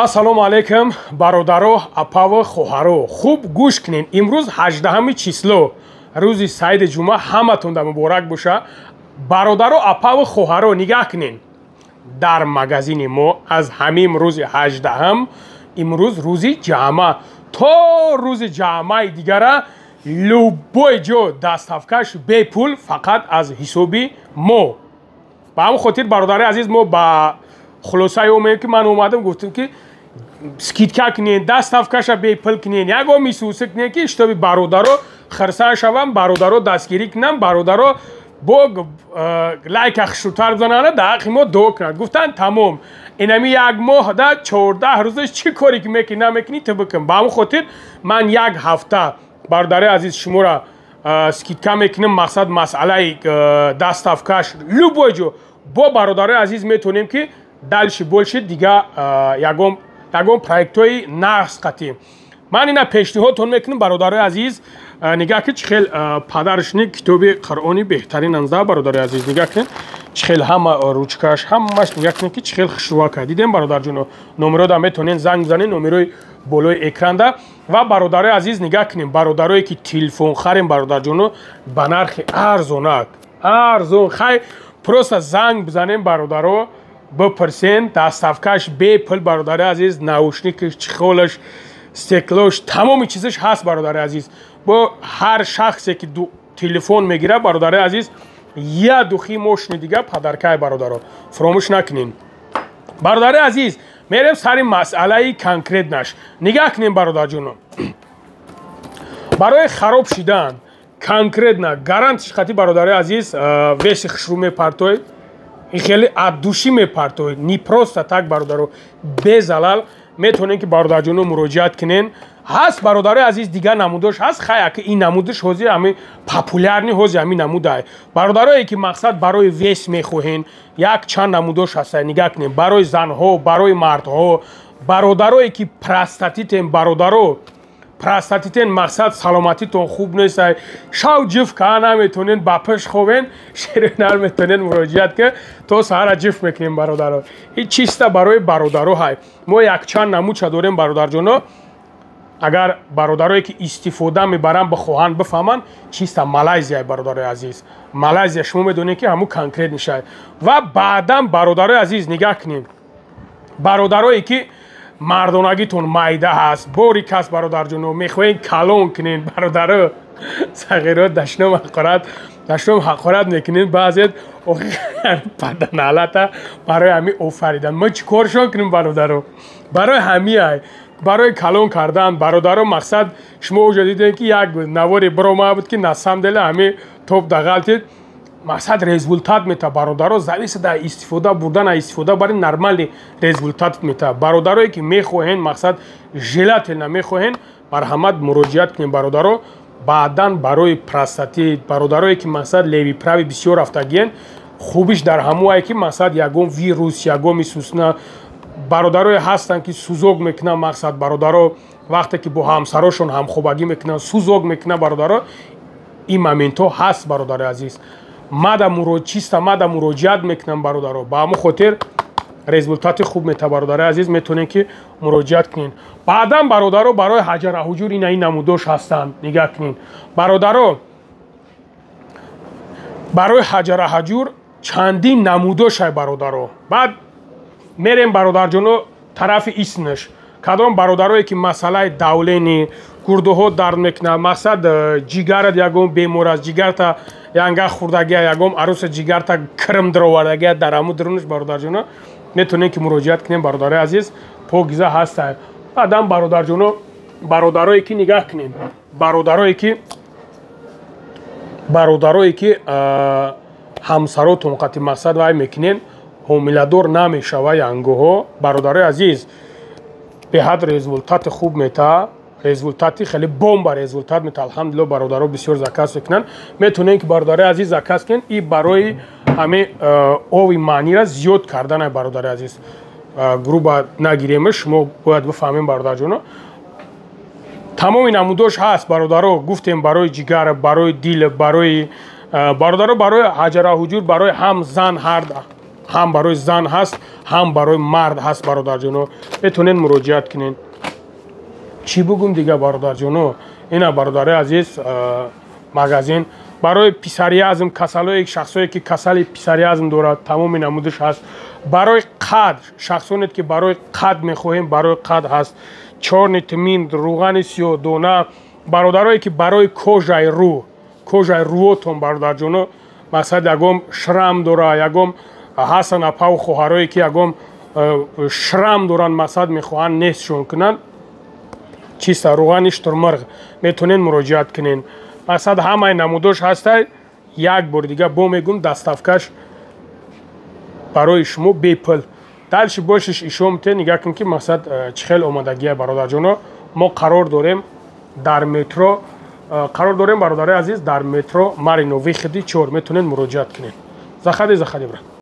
ассалому алайкум бародаро апаву хоҳаро хуб гӯш кунед. имрӯз 18 число рӯзи сайди ҷумъа ҳаматонда муборак боша. бародаро апаву хоҳаро нигаҳ кунед. дар магазини мо аз ҳамин рӯзи 18 имрӯз рӯзи ҷамъа то рӯзи ҷамъаи дигара любой ҷо дастафкаш бепул фақат аз ҳисоби мо. ба ҳамин хотир бародари азиз мо ба хулосаи омем ки ман омадам гуфтам ки скидка кунед дастафкаша бепул кунед ягон мисуса кунед ки иштоби бародаро хирсан шавам бародаро дастгирӣ кунам бародаро бо лайка хушрутар бизанана дар ҳаққи мо дуо кунад. гуфтанд тамом инами як моҳ да 14 рӯзаш чӣ коре ки мекунӣ намекунӣ ту бикун. ба ҳамин хотир ман як ҳафта бародари азиз шуморо скидка мекунем. мақсад масъалаи дастафкаш любой ҷо бо бародари азиз метонем ки дальше больше дига ягон проектҳои нағз қатӣ. ман ина пешниҳодтон мекунам бародари азиз нигаҳ ки чӣ хел падаршни китоби қуръони беҳтарин анза бародари азиз нигаҳ кунед чӣ хел ҳама ручкаш ҳамаш нигаҳ кунед ки чӣ хел хушрӯва дидем бародарҷоно. номерода метонен занг бизанед номерои болои экранда. ва бародари азиз нигаҳ кунем бародарое ки телефон харем бародарҷоно ба нархи арзонак арзон хай просто занг бизанем бародаро бипурсен дастафкаш бепул бародари азиз наушникаш чихолаш стеклош тамоми чизаш ҳаст бародари азиз. бо ҳар шахсе ки телефон мегирад бародари азиз я духи мошини дига падаркай бародаро фаромӯш накунем. бародари азиз мерем сари масъалаи конкретнаш нигаҳ кунем бародарҷоно. барои хароб шидан конкретна гарантиш қатӣ бародари азиз веси хушрӯ мепартой хеле аддушӣ мепартой не просто так бародаро безалал метонем ки бародарҷоно муроҷиат кунен. ҳаст бародари азиз дига намудош ҳаст хая ки ин намудаш ҳозир ҳамин популярни ҳозир ҳамин намуда бародарое ки мақсад барои вес мехоҳен як чанд намудош ҳаста нигаҳ кунем. барои занҳо барои мардҳо бародарое ки простатитен бародаро простатитен мақсад саломатитон хуб нест шав ҷифт каа наметонен ба пеш ховен шеринар метонен муроҷиат ки то саҳара ҷифт мекунем бародаро. ин чиста барои бародаро ҳай. мо якчанд намудша дорем бародарҷоно. агар бародарое ки истифода мебаранд бихоҳанд бифаҳманд чиста малайзия бародари азиз малайзия шумо медонед ки ҳамун конкрет нишад. ва баъдан бародари азиз нигаҳ кунем бародарое ки мардонагитон майда ҳаст борик аст бародарҷоно мехоҳед калон кунед бародаро сағирот дашном ҳақорат мекунед баъзет паданалата барои ҳамин офаридан мо чӣ коршон кунем бародаро барои ҳамиай барои калон кардан бародаро мақсад шумо оҷо дидед ки як навори биромад буд ки на самом деле ҳамин топ дағалтид мақсад результат мета бародаро зависи да истифода бурдан истифода бари нормали результат мета. бародарое ки мехоҳен мақсад желательно мехоҳен марҳамат муроҷиат кунем бародаро. баъдан барои простатит бародарое ки мақсад леви прави бисёр рафтагиен хубиш дар ҳамуае ки мақсад ягон вирус ягон мисусна бародарое ҳастанд ки сӯзок мекунанд мақсад бародаро вақте ки бо ҳамсарошон ҳамхобагӣ мекунанд сӯзок мекунанд бародаро ин моментҳо ҳаст бародари азиз. чиста мада муроҷиат мекунам бародаро. ба ҳамон хотир результати хуб мета бародари азиз метонем ки муроҷиат кунед. баъдан бародаро барои ҳаҷараҳуҷур ина ин намудош ҳастанд нигаҳ кунед. бародаро барои ҳаҷараҳуҷур чандин намудошай бародаро. баъд мерем бародарҷоно тарафи иснаш кадом бародарое ки масъалаи давлени гурдуҳо дард мекунад мақсад ҷигарат ягон бемор аст ҷигарта янга хурдагия ягон аруса ҷигарта крм даровардагия дар ҳамун дурунаш бародарҷоно метонем ки муроҷиат кунем бародари азиз покиза ҳаста. баъдан бародарҷоно бародарое ки нигаҳ кунем бародарое ки ҳамсаротон қатӣ мақсад вай мекунен ҳомиладор намешава янгоҳо бародари азиз беҳад результати хуб мета результати хеле бомба результат мета алҳамдулилла бародаро бисёр заказ мекунанд. метонем ки бародари азиз заказ кунед и барои ҳамин ови маънира зиёд карданай бародари азиз груба нагиремаш шумо бояд бифаҳмем бародарҷоно. тамоми намудош ҳаст бародаро гуфтем барои ҷигар барои дил барои бародаро барои ҳаҷараҳуҷур барои ҳам зан ҳар هم برای زن هست هم برای مرد هست برادر جانو. میتونین مراجعت کنین. چی بگم دیگه برادر جانو؟ اینا برادر عزیز مغازین برای پسریازم کسالای شخصایی که کسال پسریازم دارد تمام نمودش هست. برای قد شخصونت که برای قد میخواهیم برای قد هست. 4 ویتامین روغن سیاه دانه. برادرایی که برای کجای روتون برادر جانو مثلا یگم شرم داره یگم حسن اپا و خواهرایی که یگم شرم دارن مثلا میخواهن نیستشون کنن چیست روغن شترمرغ میتونین مراجعت کنین. مثلا همه نمودش هسته. یک بار دیگه با میگم دستافکش برای شما بیپل دلش باشش ایشون میتونین نگاه کن که مثلا چه خیلی آمادگیه برادر جانو. ما قرار داریم در مترو برادر عزیز در مترو مارینو ویخدی 4 میتونین مراجعت کنین. زخدی برا